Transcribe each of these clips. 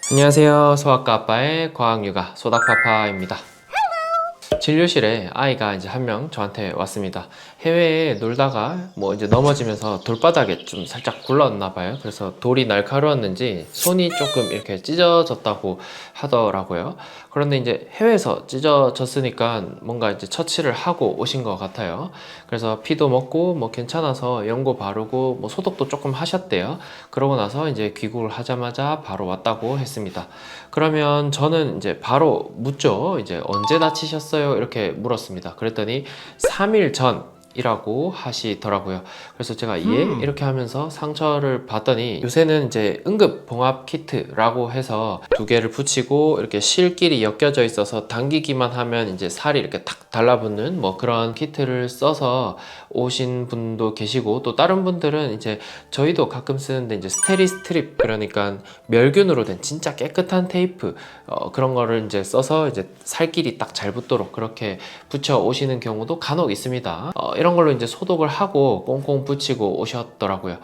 안녕하세요. 소아과 아빠의 과학육아 소닥파파입니다. 진료실에 아이가 이제 한 명 저한테 왔습니다. 해외에 놀다가 이제 넘어지면서 돌바닥에 좀 살짝 굴렀나 봐요. 그래서 돌이 날카로웠는지 손이 조금 이렇게 찢어졌다고 하더라고요. 그런데 이제 해외에서 찢어졌으니까 뭔가 이제 처치를 하고 오신 것 같아요. 그래서 피도 먹고 괜찮아서 연고 바르고 소독도 조금 하셨대요. 그러고 나서 이제 귀국을 하자마자 바로 왔다고 했습니다. 그러면 저는 이제 바로 묻죠. 이제 언제 다치셨어요? 이렇게 물었습니다. 그랬더니 3일 전이라고 하시더라고요. 그래서 제가 예? 이렇게 하면서 상처를 봤더니 요새는 이제 응급 봉합 키트라고 해서 두 개를 붙이고 이렇게 실끼리 엮여져 있어서 당기기만 하면 이제 살이 이렇게 탁 달라붙는 그런 키트를 써서 오신 분도 계시고, 또 다른 분들은 이제 저희도 가끔 쓰는데 이제 스테리스트립, 그러니까 멸균으로 된 진짜 깨끗한 테이프, 그런 거를 이제 써서 이제 살길이 딱 잘 붙도록 그렇게 붙여 오시는 경우도 간혹 있습니다. 이런 걸로 이제 소독을 하고 꽁꽁 붙이고 오셨더라고요.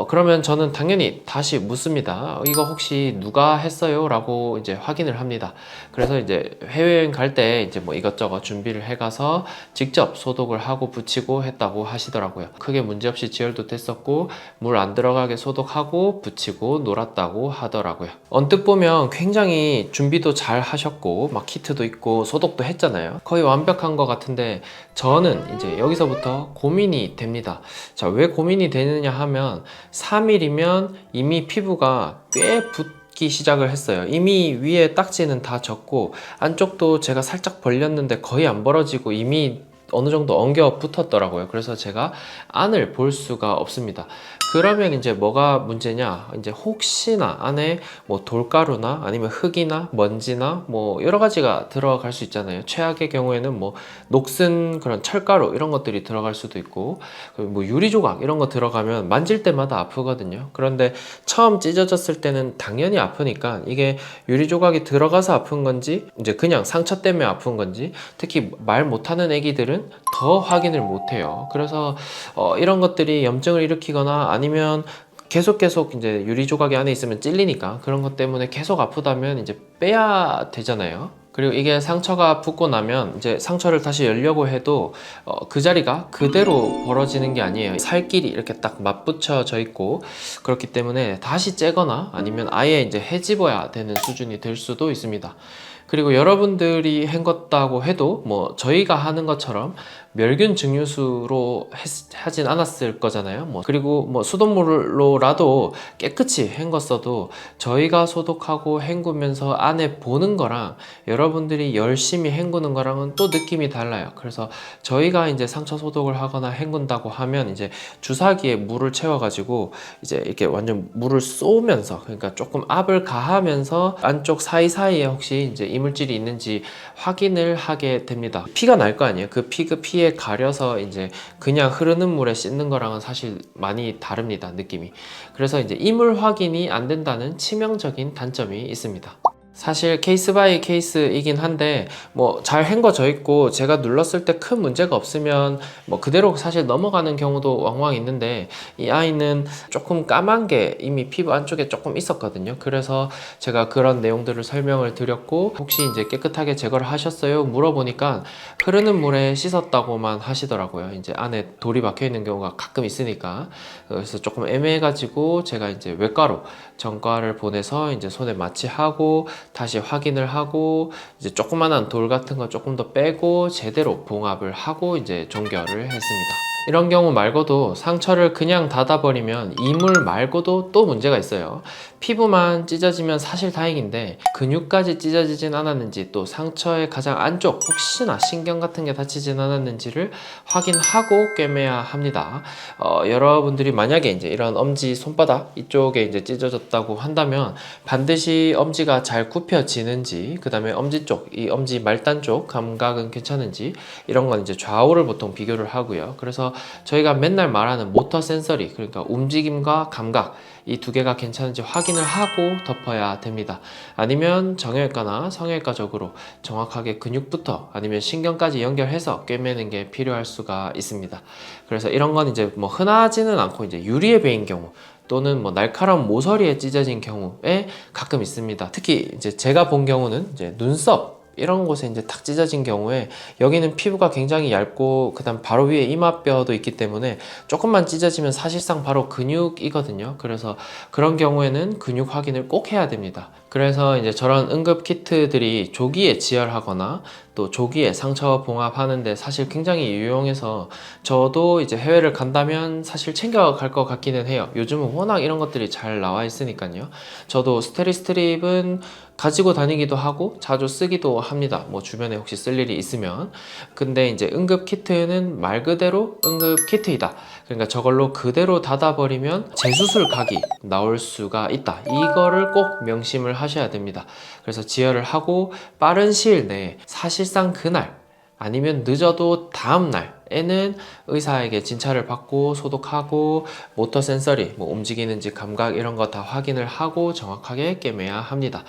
그러면 저는 당연히 다시 묻습니다. 이거 혹시 누가 했어요? 라고 이제 확인을 합니다. 그래서 이제 해외여행 갈 때 이제 이것저것 준비를 해가서 직접 소독을 하고 붙이고 했다고 하시더라고요. 크게 문제없이 지혈도 됐었고 물 안 들어가게 소독하고 붙이고 놀았다고 하더라고요. 언뜻 보면 굉장히 준비도 잘 하셨고 키트도 있고 소독도 했잖아요. 거의 완벽한 것 같은데 저는 이제 여기서부터 고민이 됩니다. 자, 왜 고민이 되느냐 하면 3일이면 이미 피부가 꽤 붓기 시작을 했어요. 이미 위에 딱지는 다 졌고 안쪽도 제가 살짝 벌렸는데 거의 안 벌어지고 이미 어느 정도 엉겨 붙었더라고요. 그래서 제가 안을 볼 수가 없습니다. 그러면 이제 뭐가 문제냐, 이제 혹시나 안에 돌가루나 아니면 흙이나 먼지나 여러 가지가 들어갈 수 있잖아요. 최악의 경우에는 녹슨 그런 철가루 이런 것들이 들어갈 수도 있고, 유리 조각 이런 거 들어가면 만질 때마다 아프거든요. 그런데 처음 찢어졌을 때는 당연히 아프니까 이게 유리 조각이 들어가서 아픈 건지 이제 그냥 상처 때문에 아픈 건지, 특히 말 못하는 애기들은 더 확인을 못해요. 그래서 이런 것들이 염증을 일으키거나 아니면 계속 이제 유리 조각이 안에 있으면 찔리니까 그런 것 때문에 계속 아프다면 이제 빼야 되잖아요. 그리고 이게 상처가 붓고 나면 이제 상처를 다시 열려고 해도 그 자리가 그대로 벌어지는 게 아니에요. 살길이 이렇게 딱 맞붙여져 있고, 그렇기 때문에 다시 째거나 아니면 아예 이제 헤집어야 되는 수준이 될 수도 있습니다. 그리고 여러분들이 헹궜다고 해도 저희가 하는 것처럼 멸균 증류수로 하진 않았을 거잖아요. 그리고 수돗물로라도 깨끗이 헹궜어도 저희가 소독하고 헹구면서 안에 보는 거랑 여러분들이 열심히 헹구는 거랑은 또 느낌이 달라요. 그래서 저희가 이제 상처 소독을 하거나 헹군다고 하면 이제 주사기에 물을 채워가지고 이제 이렇게 완전 물을 쏘면서, 그러니까 조금 압을 가하면서 안쪽 사이사이에 혹시 이제 이물질이 있는지 확인을 하게 됩니다. 피가 날 거 아니에요. 그 피에 가려서 이제 그냥 흐르는 물에 씻는 거랑은 사실 많이 다릅니다, 느낌이. 그래서 이제 이물 확인이 안 된다는 치명적인 단점이 있습니다. 사실 케이스 바이 케이스이긴 한데 잘 헹궈져 있고 제가 눌렀을 때 큰 문제가 없으면 그대로 사실 넘어가는 경우도 왕왕 있는데, 이 아이는 조금 까만 게 이미 피부 안쪽에 조금 있었거든요. 그래서 제가 그런 내용들을 설명을 드렸고, 혹시 이제 깨끗하게 제거를 하셨어요? 물어보니까 흐르는 물에 씻었다고만 하시더라고요. 이제 안에 돌이 박혀 있는 경우가 가끔 있으니까. 그래서 조금 애매해가지고 제가 이제 외과로 전과를 보내서 이제 손에 마취하고 다시 확인을 하고 이제 조그만한 돌 같은 거 조금 더 빼고 제대로 봉합을 하고 이제 종결을 했습니다. 이런 경우 말고도 상처를 그냥 닫아버리면 이물 말고도 또 문제가 있어요. 피부만 찢어지면 사실 다행인데 근육까지 찢어지진 않았는지, 또 상처의 가장 안쪽 혹시나 신경 같은 게 다치진 않았는지를 확인하고 꿰매야 합니다. 여러분들이 만약에 이제 이런 엄지 손바닥 이쪽에 이제 찢어졌다고 한다면 반드시 엄지가 잘 굽혀지는지, 그 다음에 엄지 쪽, 이 엄지 말단 쪽 감각은 괜찮은지, 이런 건 이제 좌우를 보통 비교를 하고요. 그래서 저희가 맨날 말하는 모터 센서리, 그러니까 움직임과 감각, 이 두 개가 괜찮은지 확인을 하고 덮어야 됩니다. 아니면 정형외과나 성형외과적으로 정확하게 근육부터 아니면 신경까지 연결해서 꿰매는 게 필요할 수가 있습니다. 그래서 이런 건 이제 흔하지는 않고 이제 유리에 베인 경우, 또는 뭐 날카로운 모서리에 찢어진 경우에 가끔 있습니다. 특히 이제 제가 본 경우는 이제 눈썹 이런 곳에 이제 탁 찢어진 경우에 여기는 피부가 굉장히 얇고 그다음 바로 위에 이마뼈도 있기 때문에 조금만 찢어지면 사실상 바로 근육이거든요. 그래서 그런 경우에는 근육 확인을 꼭 해야 됩니다. 그래서 이제 저런 응급 키트들이 조기에 지혈하거나 또 조기에 상처 봉합하는데 사실 굉장히 유용해서 저도 이제 해외를 간다면 사실 챙겨갈 것 같기는 해요. 요즘은 워낙 이런 것들이 잘 나와 있으니까요. 저도 스테리스트립은 가지고 다니기도 하고 자주 쓰기도 합니다. 뭐 주변에 혹시 쓸 일이 있으면. 근데 이제 응급 키트는 말 그대로 응급 키트이다. 그러니까 저걸로 그대로 닫아버리면 재수술 각이 나올 수가 있다. 이거를 꼭 명심을 하셔야 됩니다. 그래서 지혈을 하고 빠른 시일 내에 사실상 그날 아니면 늦어도 다음 날에는 의사에게 진찰을 받고 소독하고 모터 센서리, 뭐 움직이는지 감각 이런 거 다 확인을 하고 정확하게 꿰매야 합니다.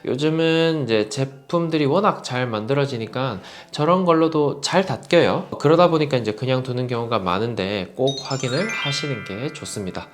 요즘은 이제 제품들이 워낙 잘 만들어지니까 저런 걸로도 잘 닫혀요. 그러다 보니까 이제 그냥 두는 경우가 많은데 꼭 확인을 하시는 게 좋습니다.